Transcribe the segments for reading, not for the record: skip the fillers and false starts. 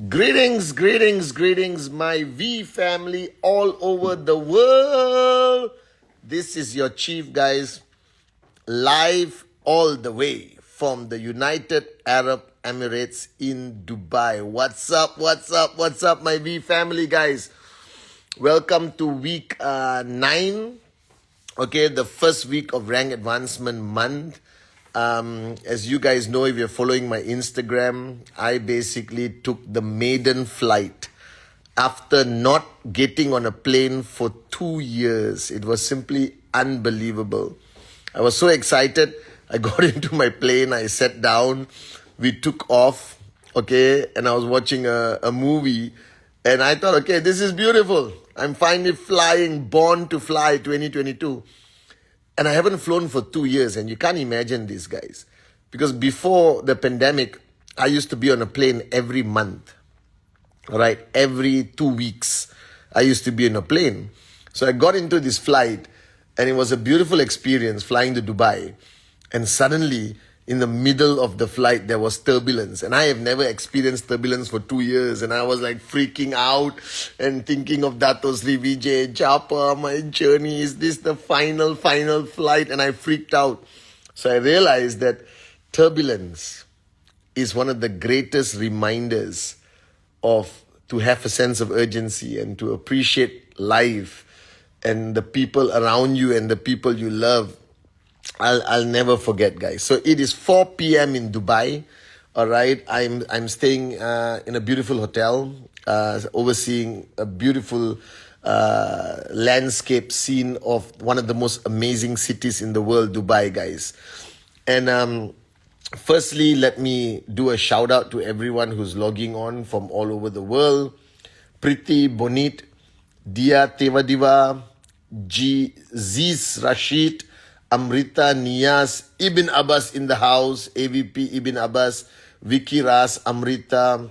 Greetings, greetings, greetings, my V family all over the world. This is your chief, guys, live all the way from the United Arab Emirates in Dubai. What's up, what's up, what's up, my V family, guys? Welcome to week 9. Okay, the first week of rank advancement month. As you guys know, if you're following my Instagram, I basically took the maiden flight after not getting on a plane for 2 years. It was simply unbelievable. I was so excited. I got into my plane, I sat down, we took off, okay, and I was watching a movie, and I thought, okay, this is beautiful. I'm finally flying, born to fly 2022. And I haven't flown for 2 years, and you can't imagine this, guys. Because before the pandemic, I used to be on a plane every month. All right, every 2 weeks, I used to be on a plane. So I got into this flight, and it was a beautiful experience flying to Dubai. And suddenly, in the middle of the flight, there was turbulence. And I have never experienced turbulence for 2 years. And I was like freaking out and thinking of Dato Sri Vijay, Chapa, my journey. Is this the final flight? And I freaked out. So I realized that turbulence is one of the greatest reminders of to have a sense of urgency and to appreciate life and the people around you and the people you love. I'll never forget, guys. So it is 4 p.m. in Dubai. All right, I'm staying in a beautiful hotel, overseeing a beautiful landscape scene of one of the most amazing cities in the world, Dubai, guys. And firstly, let me do a shout out to everyone who's logging on from all over the world. Priti Bonit, Dia Tevadiva, Ziz Rashid, Amrita Niyas, Ibn Abbas in the house, AVP Ibn Abbas, Vicky Ras, Amrita,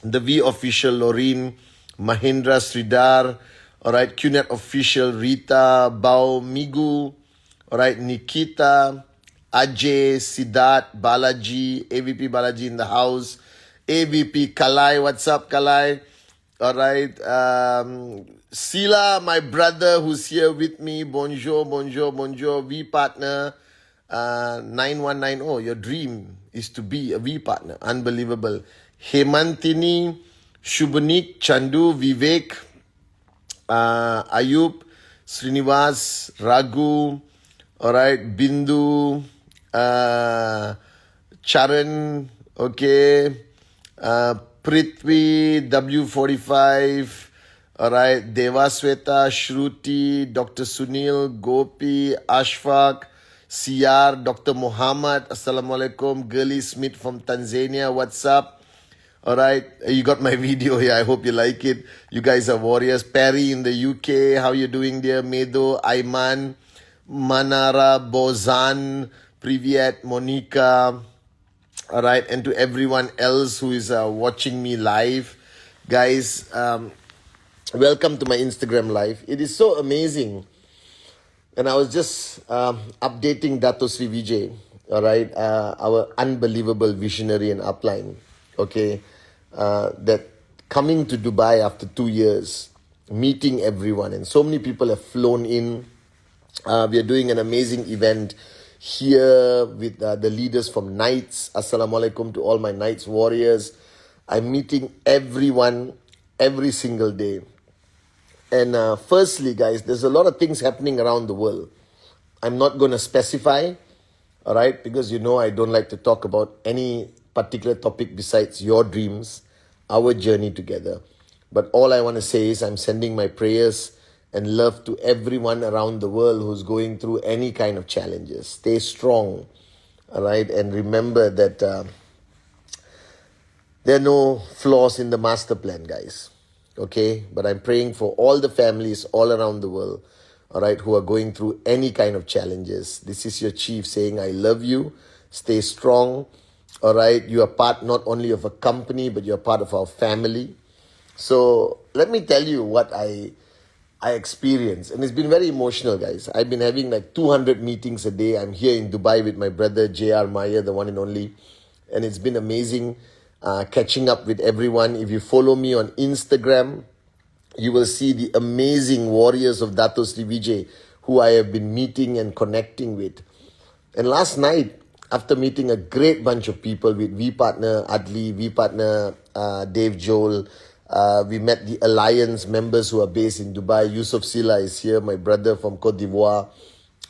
the V official, Loreen, Mahendra Sridhar, alright, QNet official, Rita, Bao Migu, alright, Nikita, Ajay, Siddharth, Balaji, AVP Balaji in the house, AVP Kalai, what's up Kalai? Alright, Sila, my brother who's here with me, bonjour, V partner, 9190, your dream is to be a V partner, unbelievable. Hemantini, Shubhanik, Chandu, Vivek, Ayub, Srinivas, Raghu, alright, Bindu, Charan, okay, Prithvi, W45, alright, Devasweta, Shruti, Dr. Sunil, Gopi, Ashfaq, CR, Dr. Muhammad, Assalamu alaikum, Girly Smith from Tanzania, what's up? Alright, you got my video here, I hope you like it. You guys are warriors. Perry in the UK, how you doing there? Medo, Ayman, Manara, Bozan, Privyat, Monica, alright, and to everyone else who is watching me live. Guys, welcome to my Instagram live. It is so amazing. And I was just updating Dato Sri Vijay, alright, our unbelievable visionary and upline, okay, that coming to Dubai after 2 years, meeting everyone, and so many people have flown in. We are doing an amazing event here with the leaders from Knights. Assalamu alaikum to all my Knights warriors. I'm meeting everyone every single day. And firstly, guys, there's a lot of things happening around the world. I'm not going to specify, all right, because you know I don't like to talk about any particular topic besides your dreams, our journey together. But all I want to say is I'm sending my prayers and love to everyone around the world who's going through any kind of challenges. Stay strong, all right, and remember that there are no flaws in the master plan, guys. Okay, but I'm praying for all the families all around the world, all right, who are going through any kind of challenges. This is your chief saying, I love you, stay strong, all right. You are part not only of a company, but you're part of our family. So let me tell you what I experienced, and it's been very emotional, guys. I've been having like 200 meetings a day. I'm here in Dubai with my brother, JR Maya, the one and only, and it's been amazing. catching up with everyone. If you follow me on Instagram, you will see the amazing warriors of Dato Sri Vijay who I have been meeting and connecting with. And last night, after meeting a great bunch of people with V Partner Adli, V Partner Dave Joel, we met the Alliance members who are based in Dubai. Yusuf Silla is here, my brother from Cote d'Ivoire.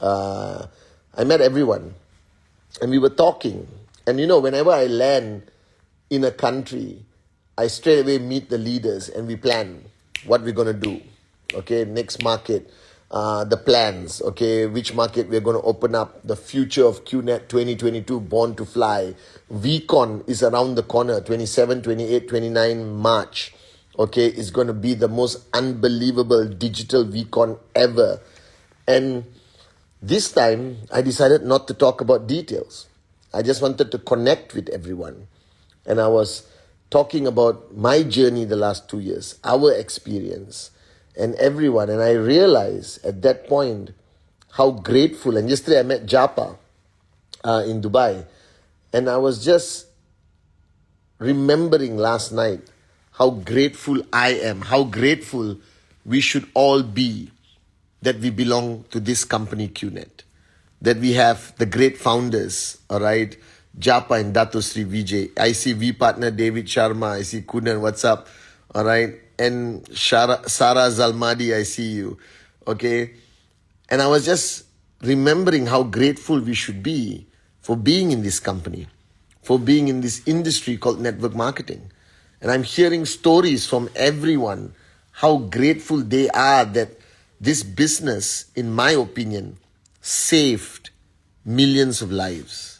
I met everyone. And we were talking. And whenever I land in a country, I straight away meet the leaders and we plan what we're going to do. Okay, next market, the plans. Okay, which market we're going to open up, the future of QNet 2022, Born to Fly. VCon is around the corner, 27, 28, 29 March. Okay, it's going to be the most unbelievable digital VCon ever. And this time, I decided not to talk about details. I just wanted to connect with everyone. And I was talking about my journey the last 2 years, our experience, and everyone. And I realized at that point how grateful. And yesterday I met Japa in Dubai. And I was just remembering last night how grateful I am, how grateful we should all be that we belong to this company QNet, that we have the great founders, all right, Japa and Dato Sri Vijay. I see V Partner David Sharma, I see Kunan, what's up, all right, and Sarah Zalmadi, I see you, okay. And I was just remembering how grateful we should be for being in this company, for being in this industry called network marketing. And I'm hearing stories from everyone, how grateful they are that this business, in my opinion, saved millions of lives.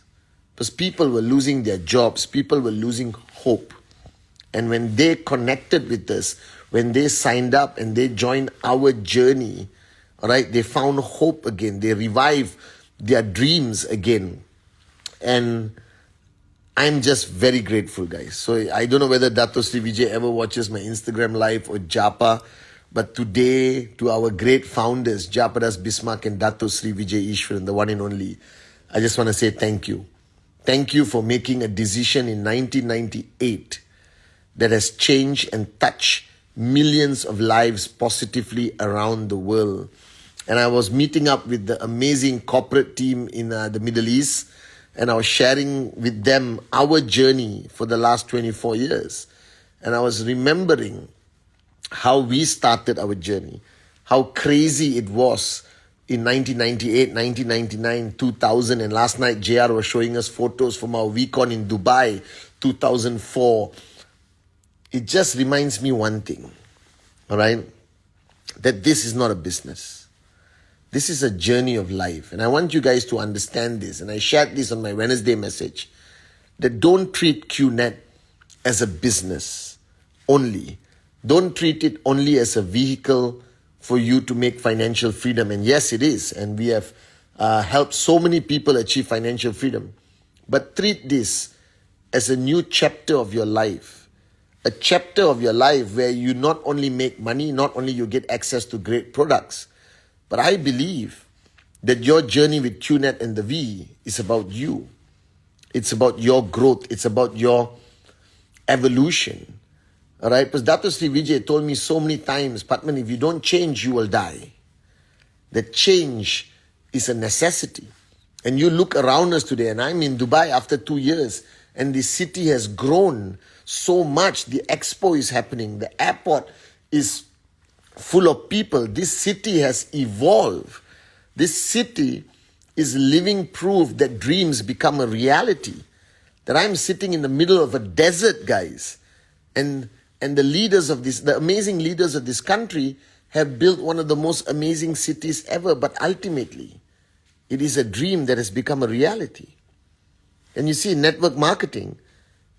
Because people were losing their jobs, people were losing hope. And when they connected with us, when they signed up and they joined our journey, all right, they found hope again. They revived their dreams again. And I'm just very grateful, guys. So I don't know whether Dato Sri Vijay ever watches my Instagram live or Japa, but today, to our great founders, Japadas Bismarck and Dato Sri Vijay Ishwaran, the one and only, I just want to say thank you. Thank you for making a decision in 1998 that has changed and touched millions of lives positively around the world. And I was meeting up with the amazing corporate team in the Middle East, and I was sharing with them our journey for the last 24 years. And I was remembering how we started our journey, how crazy it was in 1998, 1999, 2000. And last night, JR was showing us photos from our VCon in Dubai, 2004. It just reminds me one thing, all right, that this is not a business. This is a journey of life. And I want you guys to understand this. And I shared this on my Wednesday message, that don't treat QNet as a business only. Don't treat it only as a vehicle for you to make financial freedom. And yes, it is. And we have helped so many people achieve financial freedom. But treat this as a new chapter of your life. A chapter of your life where you not only make money, not only you get access to great products, but I believe that your journey with QNet and the V is about you. It's about your growth. It's about your evolution. All right? Because Dato Sri Vijay told me so many times, Pathman, if you don't change, you will die. That change is a necessity. And you look around us today, and I'm in Dubai after 2 years, and the city has grown so much. The expo is happening. The airport is full of people. This city has evolved. This city is living proof that dreams become a reality. That I'm sitting in the middle of a desert, guys. And the leaders of this, the amazing leaders of this country have built one of the most amazing cities ever. But ultimately, it is a dream that has become a reality. And you see, network marketing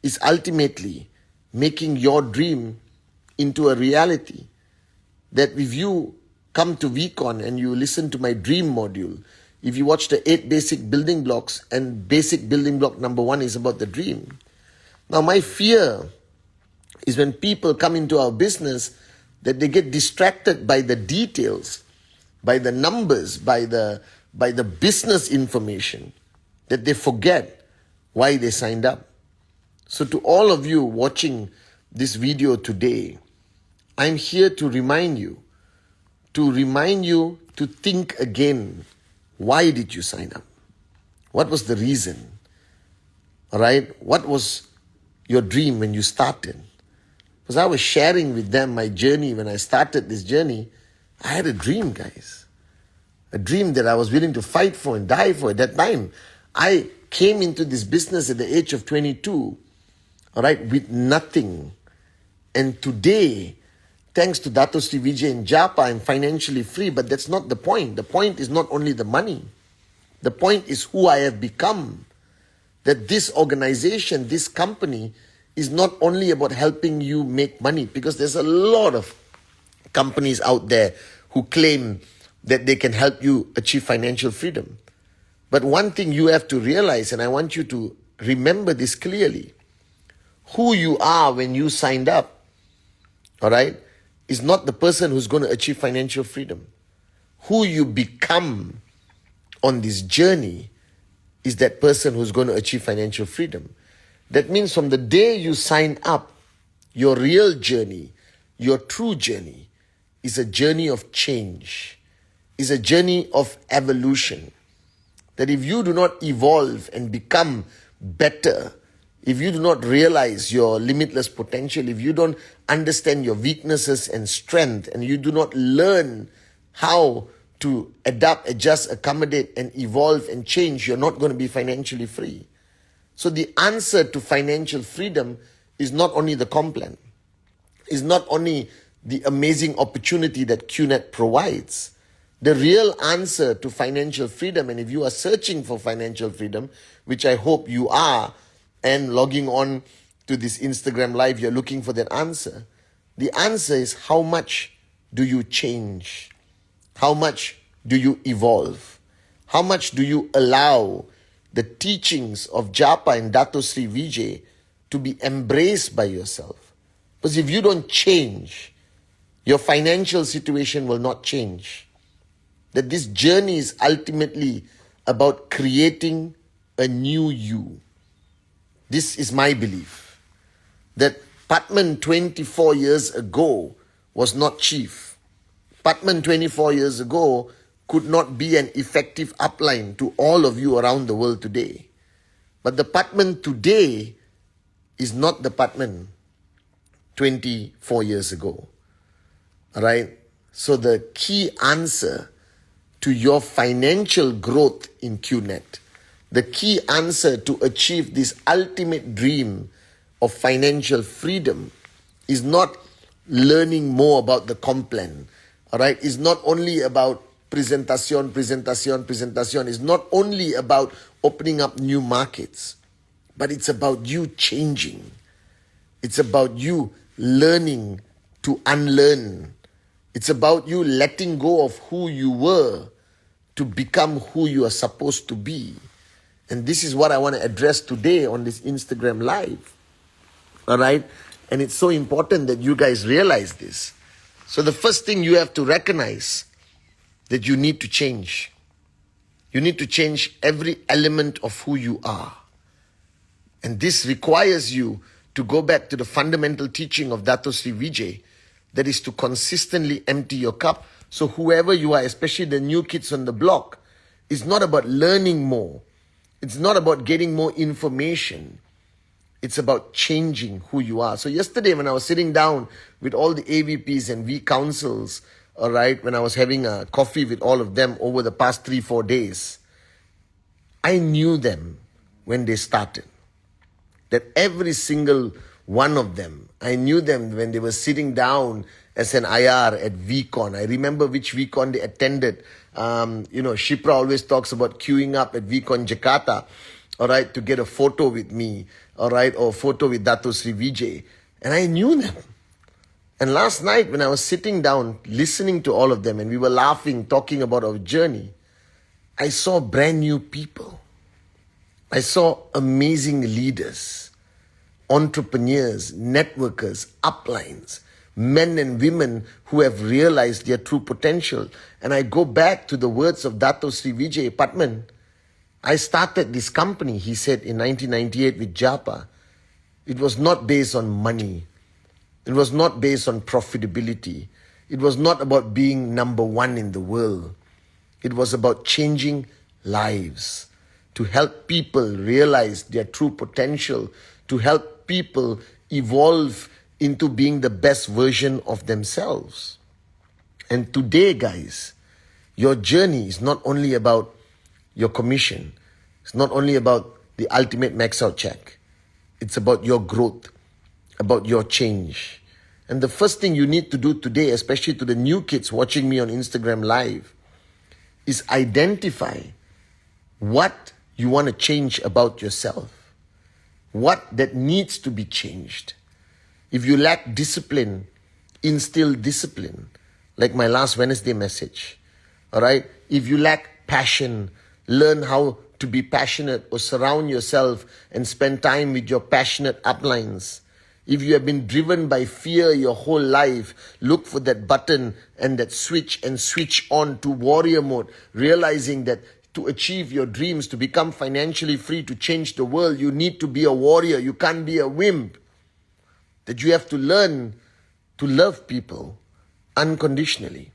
is ultimately making your dream into a reality. That if you come to VCon and you listen to my dream module, if you watch the 8 basic building blocks, and basic building block number 1 is about the dream. Now my fear is when people come into our business that they get distracted by the details, by the numbers, by the business information, that they forget why they signed up. So to all of you watching this video today, I'm here to remind you to think again. Why did you sign up? What was the reason? All right? What was your dream when you started? Because I was sharing with them my journey. When I started this journey, I had a dream, guys. A dream that I was willing to fight for and die for. At that time, I came into this business at the age of 22, all right, with nothing. And today, thanks to Dato Sri Vijay and Japa, I'm financially free. But that's not the point. The point is not only the money. The point is who I have become. That this organization, this company, is not only about helping you make money, because there's a lot of companies out there who claim that they can help you achieve financial freedom. But one thing you have to realize, and I want you to remember this clearly, who you are when you signed up, all right, is not the person who's going to achieve financial freedom. Who you become on this journey is that person who's going to achieve financial freedom. That means from the day you sign up, your real journey, your true journey, is a journey of change, is a journey of evolution. That if you do not evolve and become better, if you do not realize your limitless potential, if you don't understand your weaknesses and strength, and you do not learn how to adapt, adjust, accommodate, and evolve and change, you're not going to be financially free. So the answer to financial freedom is not only the Complan, is not only the amazing opportunity that QNet provides. The real answer to financial freedom, and if you are searching for financial freedom, which I hope you are, and logging on to this Instagram live, you're looking for that answer. The answer is, how much do you change? How much do you evolve? How much do you allow the teachings of Japa and Dato Sri Vijay to be embraced by yourself? Because if you don't change, your financial situation will not change. That this journey is ultimately about creating a new you. This is my belief. That Pathman 24 years ago was not chief. Pathman 24 years ago could not be an effective upline to all of you around the world today. But the Pathman today is not the Pathman 24 years ago. All right? So the key answer to your financial growth in QNet, the key answer to achieve this ultimate dream of financial freedom, is not learning more about the Complan. All right? It's not only about presentation. It's not only about opening up new markets, but it's about you changing. It's about you learning to unlearn. It's about you letting go of who you were to become who you are supposed to be. And this is what I want to address today on this Instagram live. All right? And it's so important that you guys realize this. So the first thing you have to recognize, that you need to change. You need to change every element of who you are. And this requires you to go back to the fundamental teaching of Dato Sri Vijay, that is to consistently empty your cup. So whoever you are, especially the new kids on the block, it's not about learning more. It's not about getting more information. It's about changing who you are. So yesterday when I was sitting down with all the AVPs and V councils, all right, when I was having a coffee with all of them over the past 3-4 days, I knew them when they started. That every single one of them, I knew them when they were sitting down as an IR at VCon. I remember which VCon they attended. Shipra always talks about queuing up at VCon Jakarta, all right, to get a photo with me, all right, or a photo with Dato Sri Vijay. And I knew them. And last night when I was sitting down listening to all of them and we were laughing, talking about our journey, I saw brand new people. I saw amazing leaders, entrepreneurs, networkers, uplines, men and women who have realized their true potential. And I go back to the words of Dato Sri Vijay Pathman. I started this company, he said, in 1998 with Japa. It was not based on money. It was not based on profitability. It was not about being number one in the world. It was about changing lives, to help people realize their true potential, to help people evolve into being the best version of themselves. And today, guys, your journey is not only about your commission. It's not only about the ultimate max out check. It's about your growth, about your change. And the first thing you need to do today, especially to the new kids watching me on Instagram Live, is identify what you want to change about yourself, what that needs to be changed. If you lack discipline, instill discipline, like my last Wednesday message. All right? If you lack passion, learn how to be passionate or surround yourself and spend time with your passionate uplines. If you have been driven by fear your whole life, look for that button and that switch and switch on to warrior mode, realizing that to achieve your dreams, to become financially free, to change the world, you need to be a warrior. You can't be a wimp. That you have to learn to love people unconditionally.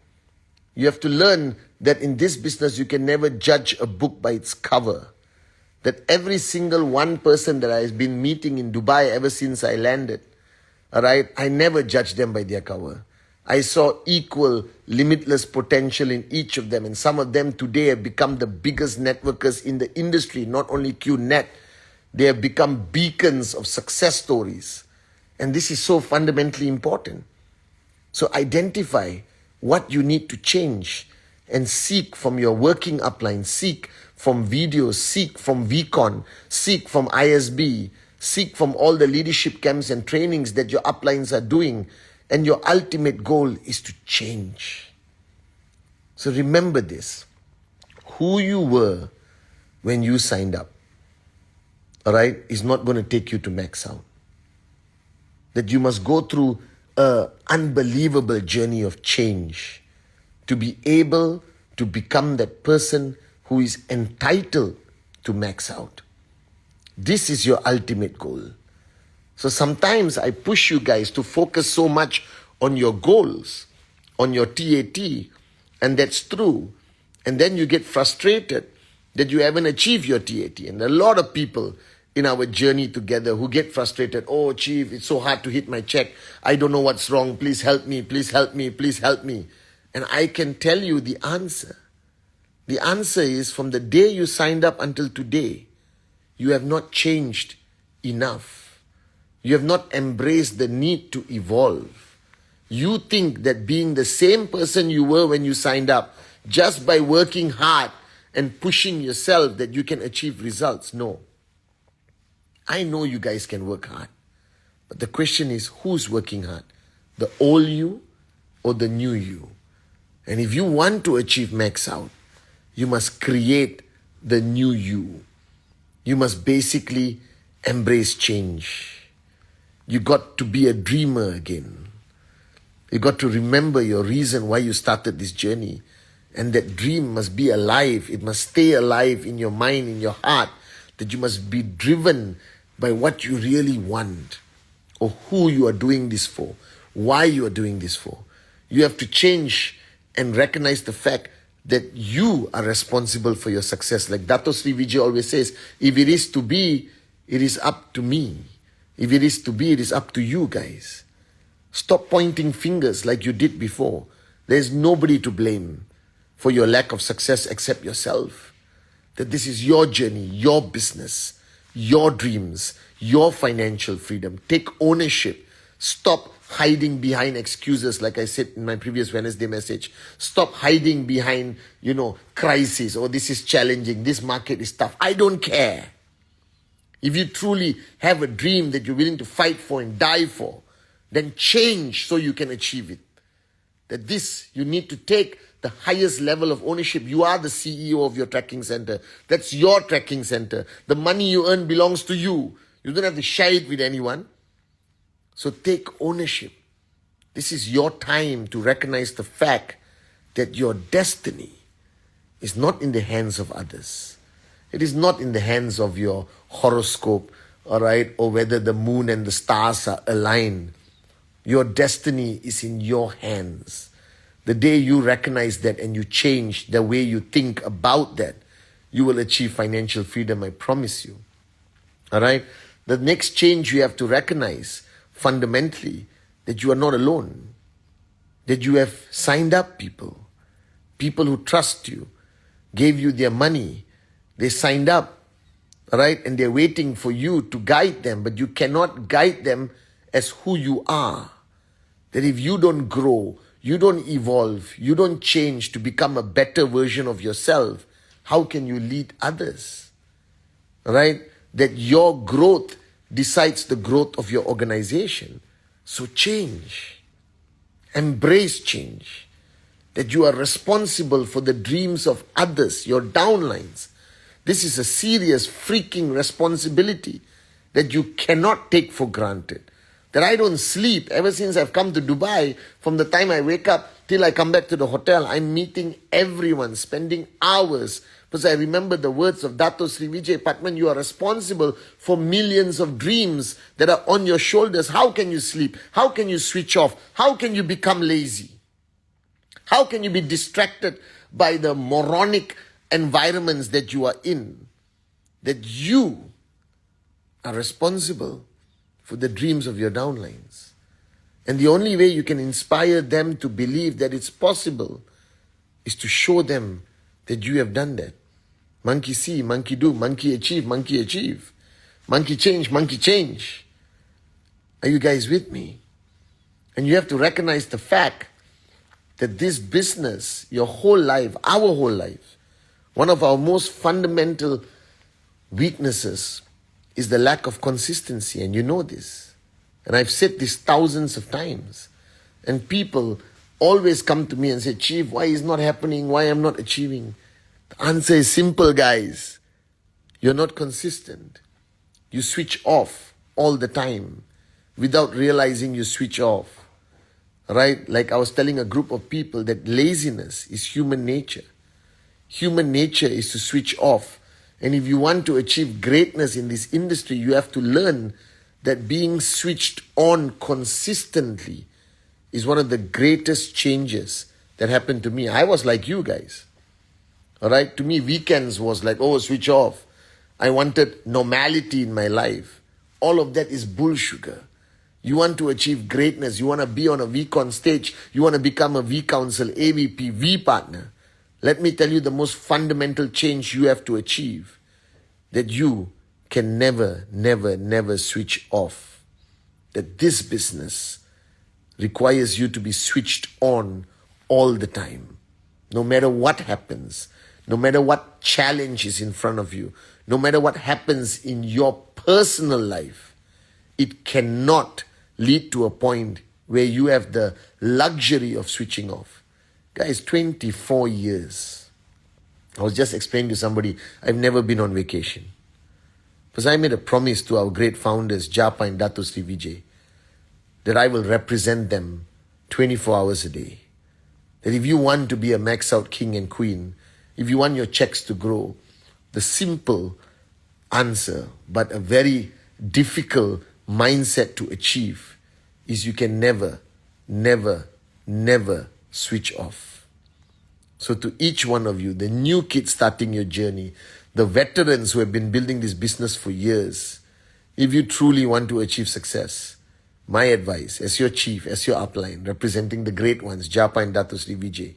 You have to learn that in this business, you can never judge a book by its cover. That every single one person that I've been meeting in Dubai ever since I landed, all right, I never judged them by their cover. I saw equal, limitless potential in each of them. And some of them today have become the biggest networkers in the industry, not only QNet. They have become beacons of success stories. And this is so fundamentally important. So identify what you need to change and seek from your working upline, seek from videos, seek from VCon, seek from ISB, seek from all the leadership camps and trainings that your uplines are doing. And your ultimate goal is to change. So remember this, who you were when you signed up, all right, is not going to take you to max out. That you must go through an unbelievable journey of change to be able to become that person who is entitled to max out. This is your ultimate goal. So sometimes I push you guys to focus so much on your goals, on your TAT, and that's true. And then you get frustrated that you haven't achieved your TAT. And a lot of people in our journey together who get frustrated. Oh, Chief, it's so hard to hit my check. I don't know what's wrong. Please help me, please help me, please help me. And I can tell you the answer. The answer is from the day you signed up until today, you have not changed enough. You have not embraced the need to evolve. You think that being the same person you were when you signed up, just by working hard and pushing yourself, that you can achieve results. No. I know you guys can work hard. But the question is, who's working hard? The old you or the new you? And if you want to achieve max out, you must create the new you. You must basically embrace change. You got to be a dreamer again. You got to remember your reason why you started this journey. And that dream must be alive. It must stay alive in your mind, in your heart. That you must be driven by what you really want. Or who you are doing this for. Why you are doing this for. You have to change and recognize the fact that you are responsible for your success. Like Dato Sri Vijay always says, if it is to be, it is up to me. If it is to be, it is up to you guys. Stop pointing fingers like you did before. There is nobody to blame for your lack of success except yourself. That this is your journey, your business, your dreams, your financial freedom. Take ownership. Stop hiding behind excuses like I said in my previous Wednesday message. Stop hiding behind, crisis. Oh, this is challenging. This market is tough. I don't care. If you truly have a dream that you're willing to fight for and die for, then change so you can achieve it. That this, you need to take the highest level of ownership. You are the CEO of your tracking center. That's your tracking center. The money you earn belongs to you. You don't have to share it with anyone. So take ownership. This is your time to recognize the fact that your destiny is not in the hands of others. It is not in the hands of your horoscope all right, or whether the moon and the stars are aligned. Your destiny is in your hands. The day you recognize that and you change the way you think about that, you will achieve financial freedom, I promise you. All right? The next change you have to recognize fundamentally that you are not alone, that you have signed up people who trust you, gave you their money, they signed up, all right, and they're waiting for you to guide them, but you cannot guide them as who you are. That if you don't grow, you don't evolve, you don't change to become a better version of yourself, how can you lead others? All right? That your growth decides the growth of your organization. So change. Embrace change. That you are responsible for the dreams of others, your downlines. This is a serious freaking responsibility that you cannot take for granted. That I don't sleep ever since I've come to Dubai. From the time I wake up till I come back to the hotel, I'm meeting everyone, spending hours. Because I remember the words of Dato Sri Vijay Pathman, you are responsible for millions of dreams that are on your shoulders. How can you sleep? How can you switch off? How can you become lazy? How can you be distracted by the moronic environments that you are in? That you are responsible for the dreams of your downlines. And the only way you can inspire them to believe that it's possible is to show them that you have done that. Monkey see, monkey do, monkey achieve, monkey achieve. Monkey change, monkey change. Are you guys with me? And you have to recognize the fact that this business, your whole life, our whole life, one of our most fundamental weaknesses is the lack of consistency, and you know this. And I've said this thousands of times. And people always come to me and say, Chief, why is not happening? Why I'm not achieving? The answer is simple, guys. You're not consistent. You switch off all the time without realizing you switch off. Right? Like I was telling a group of people that laziness is human nature. Human nature is to switch off. And if you want to achieve greatness in this industry, you have to learn that being switched on consistently is one of the greatest changes that happened to me. I was like you guys. All right? To me, weekends was like, oh, switch off. I wanted normality in my life. All of that is bull sugar. You want to achieve greatness. You want to be on a VCon stage. You want to become a V Council, AVP, V partner. Let me tell you the most fundamental change you have to achieve. That you can never, never, never switch off. That this business requires you to be switched on all the time. No matter what happens. No matter what challenge is in front of you. No matter what happens in your personal life. It cannot lead to a point where you have the luxury of switching off. Guys, 24 years. I was just explaining to somebody, I've never been on vacation. Because I made a promise to our great founders, Japa and Dato Sri Vijay, that I will represent them 24 hours a day. That if you want to be a max out king and queen, if you want your checks to grow, the simple answer, but a very difficult mindset to achieve is you can never, never, never switch off. So to each one of you, the new kids starting your journey, the veterans who have been building this business for years, if you truly want to achieve success, my advice as your chief, as your upline, representing the great ones, Japa and Dato Sri Vijay,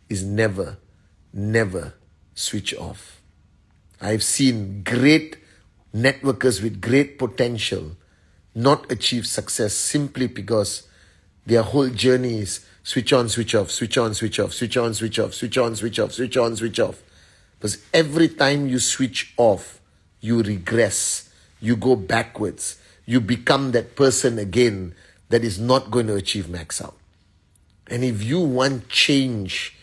is never, never switch off. I've seen great networkers with great potential not achieve success simply because their whole journey is switch on, switch off, switch on, switch off, switch on, switch off, switch on, switch off, switch on, switch off. Because every time you switch off, you regress, you go backwards, you become that person again that is not going to achieve max out. And if you want change,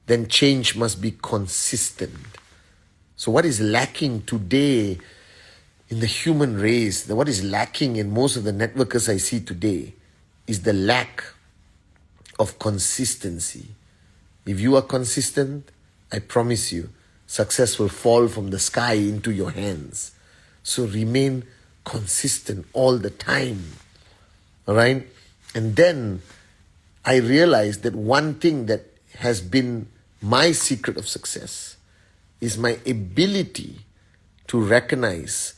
then change must be consistent. So what is lacking today in the human race, what is lacking in most of the networkers I see today is the lack of consistency. If you are consistent, I promise you, success will fall from the sky into your hands. So remain consistent all the time. All right? And then I realized that one thing that has been my secret of success is my ability to recognize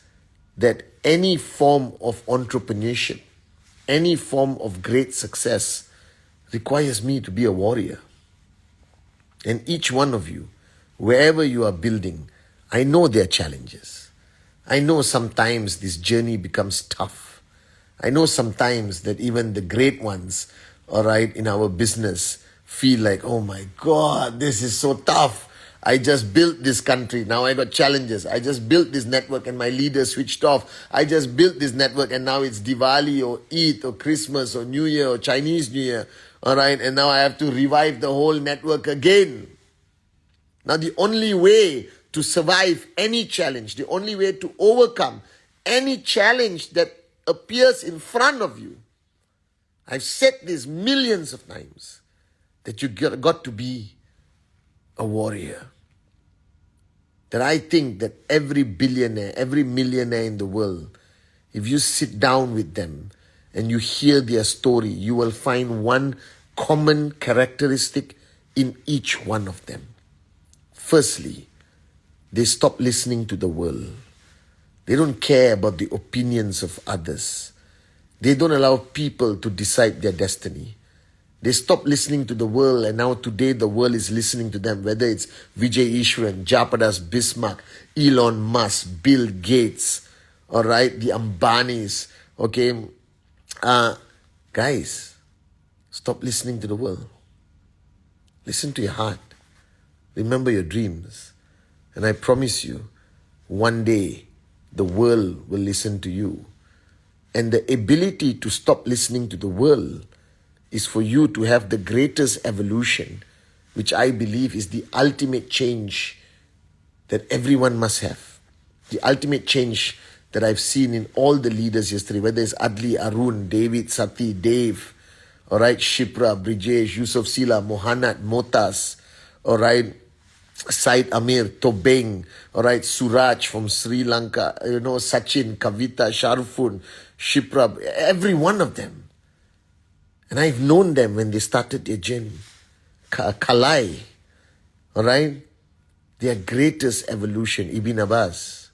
that any form of entrepreneurship, any form of great success requires me to be a warrior. And each one of you, wherever you are building, I know there are challenges. I know sometimes this journey becomes tough. I know sometimes that even the great ones, all right, in our business feel like, oh my God, this is so tough. I just built this country. Now I got challenges. I just built this network and my leader switched off. I just built this network and now it's Diwali or Eid or Christmas or New Year or Chinese New Year. All right. And now I have to revive the whole network again. Now the only way to survive any challenge, the only way to overcome any challenge that appears in front of you, I've said this millions of times, that you got to be a warrior. That I think that every billionaire, every millionaire in the world, if you sit down with them and you hear their story, you will find one common characteristic in each one of them. Firstly, they stop listening to the world. They don't care about the opinions of others. They don't allow people to decide their destiny. They stop listening to the world, and now today the world is listening to them, whether it's Vijay Ishwaran, Japadas Bismarck, Elon Musk, Bill Gates, all right, the Ambanis, okay. Guys, stop listening to the world. Listen to your heart. Remember your dreams. And I promise you, one day the world will listen to you. And the ability to stop listening to the world is for you to have the greatest evolution, which I believe is the ultimate change that everyone must have. The ultimate change that I've seen in all the leaders yesterday, whether it's Adli, Arun, David, Sati, Dave, all right, Shipra, Brijesh, Yusuf Sila, Mohanat, Motas, all right, Said Amir, Tobeng, all right, Suraj from Sri Lanka, Sachin, Kavita, Sharfun, Shipra, every one of them. And I've known them when they started their journey. Kalai, all right, their greatest evolution, Ibn Abbas,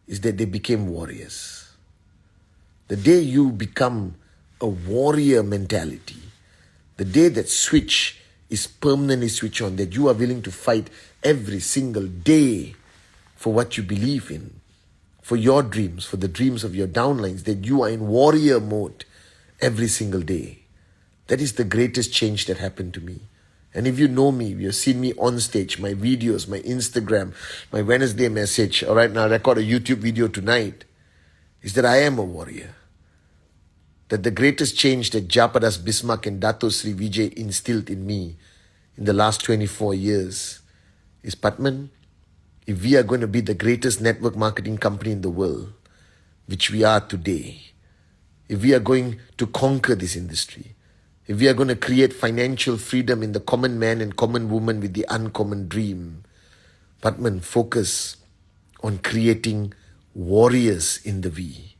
is that they became warriors. The day you become a warrior mentality, the day that switch is permanently switched on, that you are willing to fight every single day for what you believe in, for your dreams, for the dreams of your downlines, that you are in warrior mode every single day. That is the greatest change that happened to me. And if you know me, you've seen me on stage, my videos, my Instagram, my Wednesday message, all right, now I record a YouTube video tonight, is that I am a warrior. That the greatest change that Japadas Bismarck and Dato Sri Vijay instilled in me in the last 24 years is, Pathman, if we are going to be the greatest network marketing company in the world, which we are today, if we are going to conquer this industry, if we are going to create financial freedom in the common man and common woman with the uncommon dream, Pathman, focus on creating warriors in the V.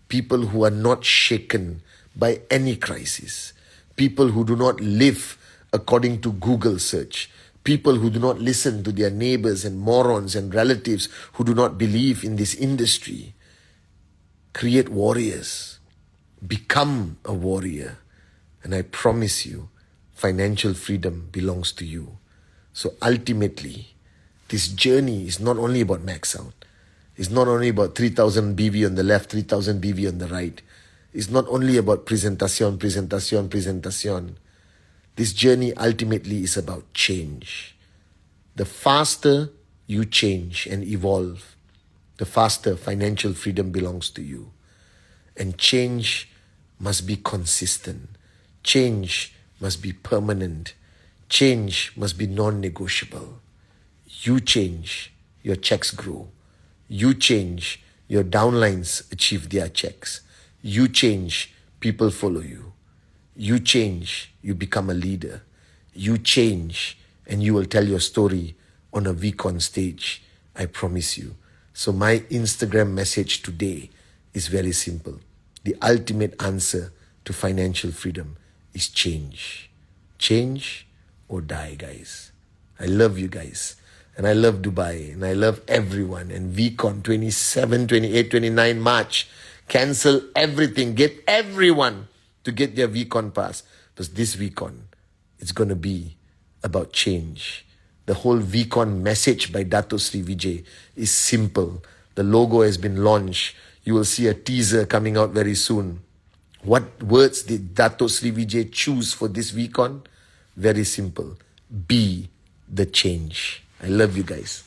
People who are not shaken by any crisis. People who do not live according to Google search. People who do not listen to their neighbors and morons and relatives who do not believe in this industry. Create warriors. Become a warrior. And I promise you, financial freedom belongs to you. So ultimately, this journey is not only about max out. It's not only about 3,000 BV on the left, 3,000 BV on the right. It's not only about presentation. This journey ultimately is about change. The faster you change and evolve, the faster financial freedom belongs to you. And change must be consistent. Change must be permanent. Change must be non-negotiable. You change, your checks grow. You change, your downlines achieve their checks. You change, people follow you. You change, you become a leader. You change, and you will tell your story on a VCon stage. I promise you. So my Instagram message today is very simple. The ultimate answer to financial freedom is change. Change or die, guys. I love you guys. And I love Dubai. And I love everyone. And VCon 27, 28, 29 March. Cancel everything. Get everyone to get their VCon pass. Because this VCon, it's going to be about change. The whole VCon message by Dato Sri Vijay is simple. The logo has been launched. You will see a teaser coming out very soon. What words did Dato Sri Vijay choose for this VCon? Very simple. Be the change. I love you guys.